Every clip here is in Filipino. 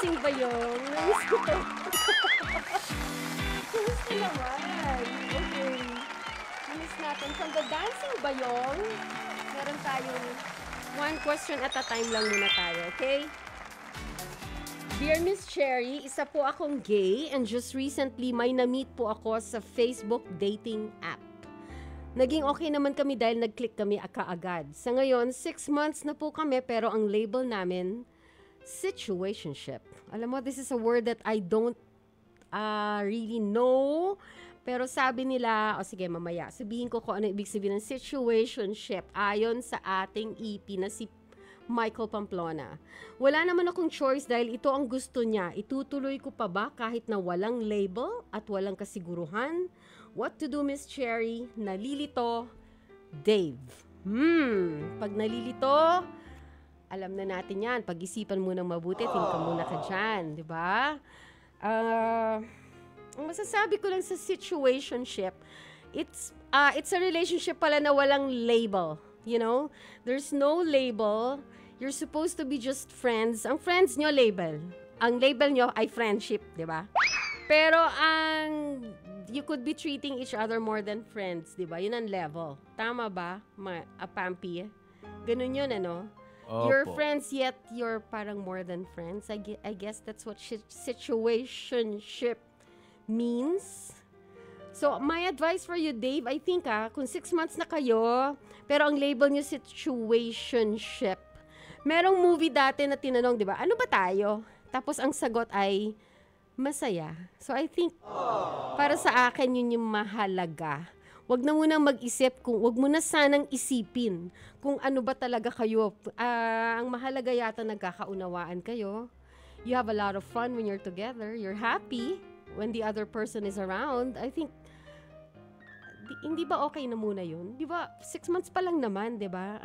Dancing Bayong. Namiss ko to. Kumusta naman? Okay. Namiss natin. From the Dancing Bayong, meron tayong one question at a time lang muna tayo, okay? Dear Miss Cherry, isa po akong gay and just recently may na-meet po ako sa Facebook dating app. Naging okay naman kami dahil nag-click kami kaagad. Sa ngayon, 6 months na po kami pero ang label namin, situationship. Alam mo, this is a word that I don't really know. Pero sabi nila, sige mamaya, sabihin ko kung ano ibig sabihin ng situationship ayon sa ating EP na si Michael Pamplona. Wala naman akong choice dahil ito ang gusto niya. Itutuloy ko pa ba kahit na walang label at walang kasiguruhan? What to do, Miss Cherry? Nalilito, Dave. Pag nalilito, alam na natin yan. Pag-isipan mo nang mabuti, think ka muna ka dyan. Diba? Ang masasabi ko lang sa situationship, it's a relationship pala na walang label. You know? There's no label. You're supposed to be just friends. Ang friends nyo, label. Ang label nyo ay friendship, di ba? Pero you could be treating each other more than friends, di ba? Yun ang level. Tama ba, Pampi? Ganun yun, ano? Opo. You're friends yet you're parang more than friends. I guess that's what situationship means. So, my advice for you, Dave, I think kung 6 months na kayo, pero ang label nyo situationship. Merong movie dati na tinanong, di ba, ano ba tayo? Tapos ang sagot ay, masaya. So, I think, para sa akin, yun yung mahalaga. Wag na munang mag-isip wag mo na sanang isipin kung ano ba talaga kayo. Ang mahalaga yata nagkakaunawaan kayo. You have a lot of fun when you're together. You're happy when the other person is around. I think, hindi ba okay na muna yun? Di ba, 6 months pa lang naman, di ba?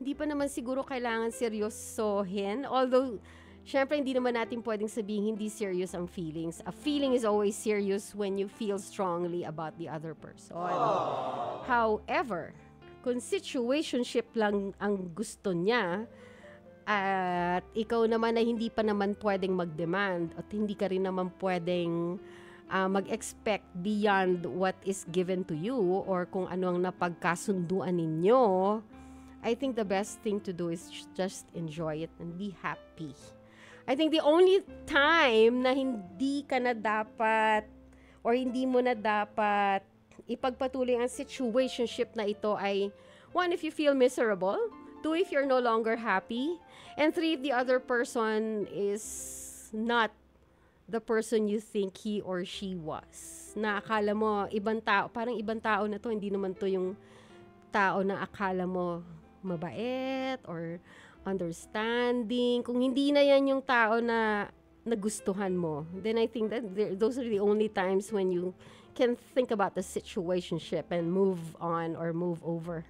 Hindi pa naman siguro kailangan seryosohin. Although, syempre, hindi naman natin pwedeng sabihin hindi serious ang feelings. A feeling is always serious when you feel strongly about the other person. However, kung situationship lang ang gusto niya, at ikaw naman na hindi pa naman pwedeng mag-demand at hindi ka rin naman pwedeng mag-expect beyond what is given to you or kung ano ang napagkasunduan ninyo, I think the best thing to do is just enjoy it and be happy. I think the only time na hindi ka na dapat or hindi mo na dapat ipagpatuloy ang situationship na ito ay 1, if you feel miserable, 2, if you're no longer happy, and 3, if the other person is not the person you think he or she was. Na akala mo, ibang tao, parang ibang tao na to, hindi naman to yung tao na akala mo mabait or understanding. Kung hindi na yan yung tao na nagustuhan mo, then I think that those are the only times when you can think about the situationship and move on or move over.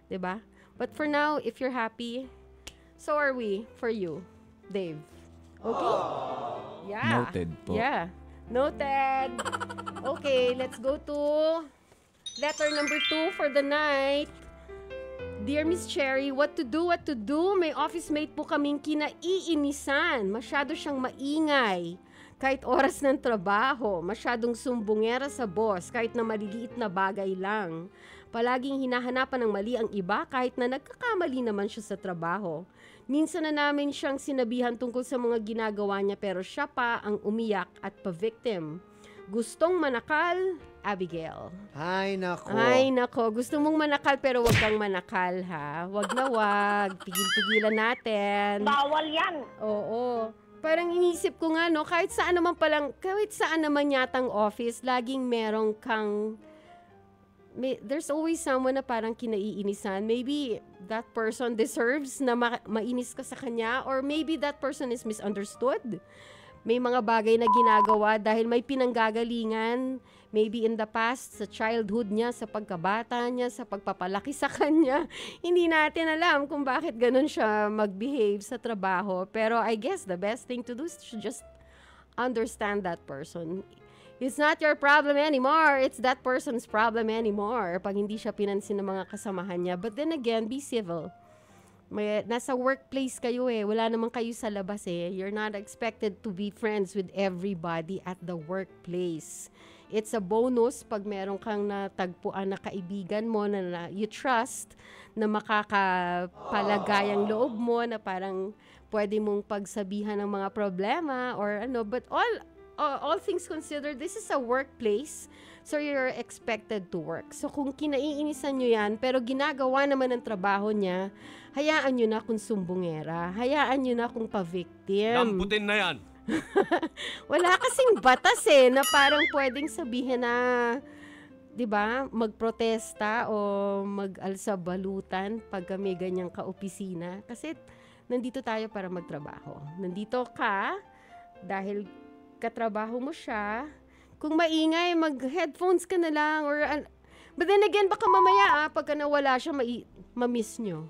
Diba? But for now, if you're happy, so are we for you, Dave. Okay? Yeah. Noted po. Yeah. Noted. Okay, let's go to letter number 2 for the night. Dear Miss Cherry, what to do? May office mate po kaming kinaiinisan. Masyado siyang maingay. Kahit oras ng trabaho, masyadong sumbungera sa boss kahit na maliliit na bagay lang. Palaging hinahanapan ng mali ang iba kahit na nagkakamali naman siya sa trabaho. Minsan na namin siyang sinabihan tungkol sa mga ginagawa niya pero siya pa ang umiyak at pa-victim. Gustong manakal, Abigail. Ay, nako. Ay, nako. Gusto mong manakal pero wag kang manakal, ha? Wag na wag. Tigil-tigilan natin. Bawal yan. Oo. Parang inisip ko nga, no, kahit saan naman yatang office, laging merong kang, there's always someone na parang kinaiinisan. Maybe that person deserves na mainis ka sa kanya or maybe that person is misunderstood. May mga bagay na ginagawa dahil may pinanggagalingan, maybe in the past, sa childhood niya, sa pagkabata niya, sa pagpapalaki sa kanya. Hindi natin alam kung bakit ganun siya mag-behave sa trabaho. Pero I guess the best thing to do is to just understand that person. It's not your problem anymore. It's that person's problem anymore pag hindi siya pinansin ng mga kasamahan niya. But then again, be civil. Nasa workplace kayo wala naman kayo sa labas You're not expected to be friends with everybody at the workplace. It's a bonus pag meron kang natagpuan na kaibigan mo na you trust, na makakapalagay ang loob mo, na parang pwede mong pagsabihan ng mga problema or but all things considered, this is a workplace. So, you're expected to work. So, kung kinaiinisan nyo yan, pero ginagawa naman ang trabaho niya, hayaan nyo na kung sumbongera. Hayaan nyo na kung pa-victim. Lambutin na yan. Wala kasing batas na parang pwedeng sabihin na, di ba, magprotesta o mag-alsabalutan pag may ganyang kaopisina. Kasi, nandito tayo para magtrabaho. Nandito ka, dahil katrabaho mo siya. Kung maingay, mag-headphones ka na lang. But then again, baka mamaya pagka nawala siya, ma-miss nyo.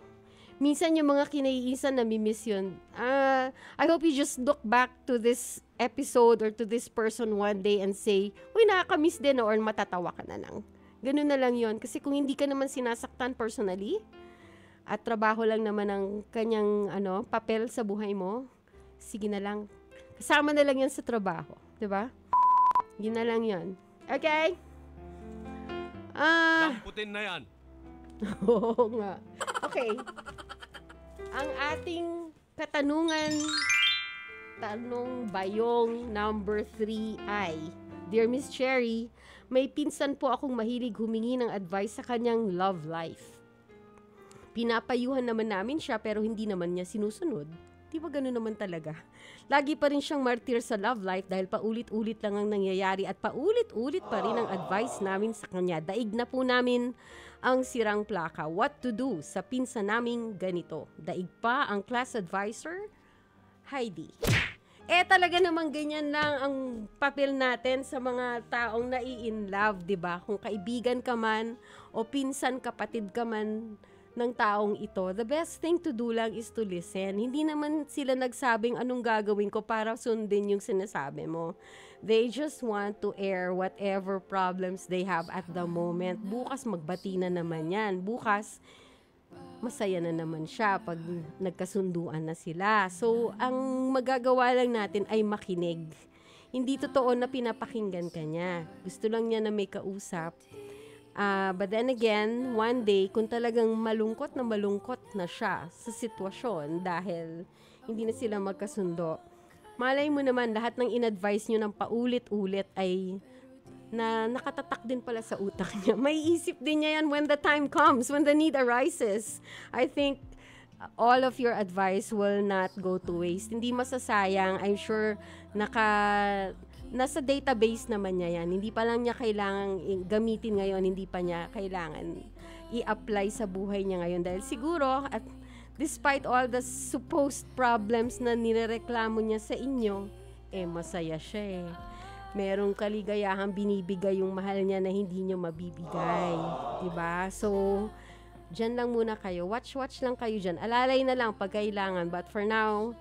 Minsan yung mga kinaiisan, nami-miss yun. I hope you just look back to this episode or to this person one day and say, uy, nakaka-miss din or matatawa ka na lang. Ganun na lang yun. Kasi kung hindi ka naman sinasaktan personally, at trabaho lang naman ang kanyang papel sa buhay mo, sige na lang. Kasama na lang yan sa trabaho. Diba? Yun na lang yun. Okay? Lambutin na yan. Oo nga. Okay. Ang ating katanungan, tanong bayong number 3 ay, Dear Miss Cherry, may pinsan po akong mahilig humingi ng advice sa kanyang love life. Pinapayuhan naman namin siya pero hindi naman niya sinusunod. Di ba gano'n naman talaga? Lagi pa rin siyang martir sa love life dahil paulit-ulit lang ang nangyayari at paulit-ulit pa rin ang advice namin sa kanya. Daig na po namin ang sirang plaka. What to do sa pinsan naming ganito? Daig pa ang class advisor, Heidi. Talaga namang ganyan lang ang papel natin sa mga taong nai-in love, di ba? Kung kaibigan ka man o pinsan, kapatid ka man ng taong ito, the best thing to do lang is to listen. Hindi naman sila nagsabing anong gagawin ko para sundin yung sinasabi mo. They just want to air whatever problems they have at the moment. Bukas magbati na naman yan. Bukas masaya na naman siya pag nagkasunduan na sila. So, ang magagawa lang natin ay makinig. Hindi totoo na pinapakinggan ka niya. Gusto lang niya na may kausap. But then again, one day, kung talagang malungkot na siya sa sitwasyon dahil hindi na sila magkasundo, malay mo naman lahat ng in-advise nyo ng paulit-ulit ay na nakatatak din pala sa utak niya. May isip din niya yan when the time comes, when the need arises. I think all of your advice will not go to waste. Hindi masasayang. I'm sure nasa database naman niya yan. Hindi pa lang niya kailangan gamitin ngayon, hindi pa niya kailangan i-apply sa buhay niya ngayon. Dahil siguro, at despite all the supposed problems na nirereklamo niya sa inyo, masaya siya Merong kaligayahang binibigay yung mahal niya na hindi niyo mabibigay. Diba? So, dyan lang muna kayo. Watch lang kayo dyan. Alalay na lang pag kailangan. But for now,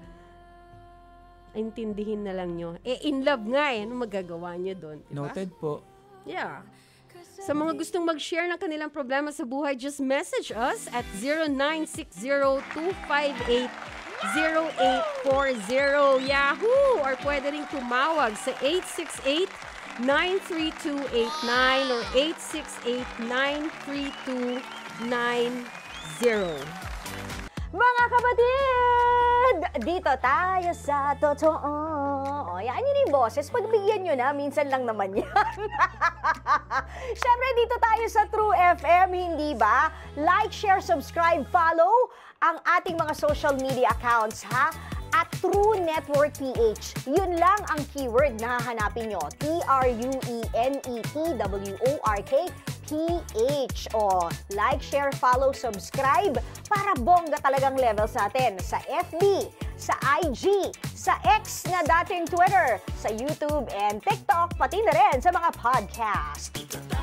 intindihin na lang nyo. In love nga Ano magagawa nyo doon? Diba? Noted po. Yeah. Sa mga gustong mag-share ng kanilang problema sa buhay, just message us at 0960-258-0840 Yahoo! Or pwede rin tumawag sa 868-93289 or 868-93290. Mga kapatid! Dito tayo sa totoo. O, yan yun yung boses. Pagbigyan nyo na, minsan lang naman yan. Siyempre, dito tayo sa True FM, hindi ba? Like, share, subscribe, follow ang ating mga social media accounts, ha? At True Network PH. Yun lang ang keyword na hahanapin nyo. TRUENETWORK PH. O, like, share, follow, subscribe para bongga talagang levels natin sa FB, sa IG, sa X na dating Twitter, sa YouTube and TikTok, pati na rin sa mga podcast.